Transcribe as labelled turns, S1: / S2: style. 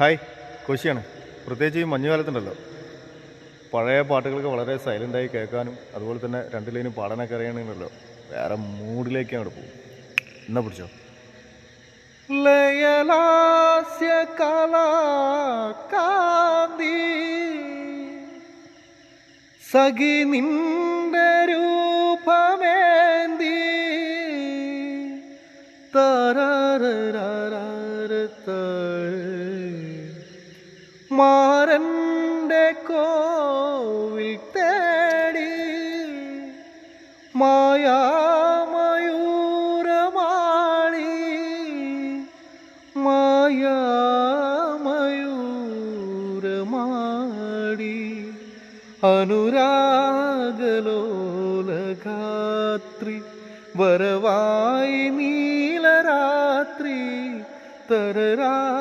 S1: Hi, കോശിയാണ്. പ്രത്യേകിച്ച് ഈ മഞ്ഞുകാലത്തുണ്ടല്ലോ, പഴയ പാട്ടുകൾക്ക് വളരെ സൈലൻ്റായി കേൾക്കാനും അതുപോലെ തന്നെ രണ്ട് ലൈനും പാടാനൊക്കെ അറിയണമെന്നല്ലോ, വേറെ മൂഡിലേക്ക് അങ്ങോട്ട് പോകും. എന്നാ പിടിച്ചോ. ലയലാസ്യ കലാകാന്തി സഖി നിന്റെ രൂപമേന്തി മാരന്റെ കോവിൽ തേടി മായാമയൂരമാണി മായാമയൂരമാടി അനുരാഗലോലഗാത്രി വരവായി നീലരാത്രി തരരാ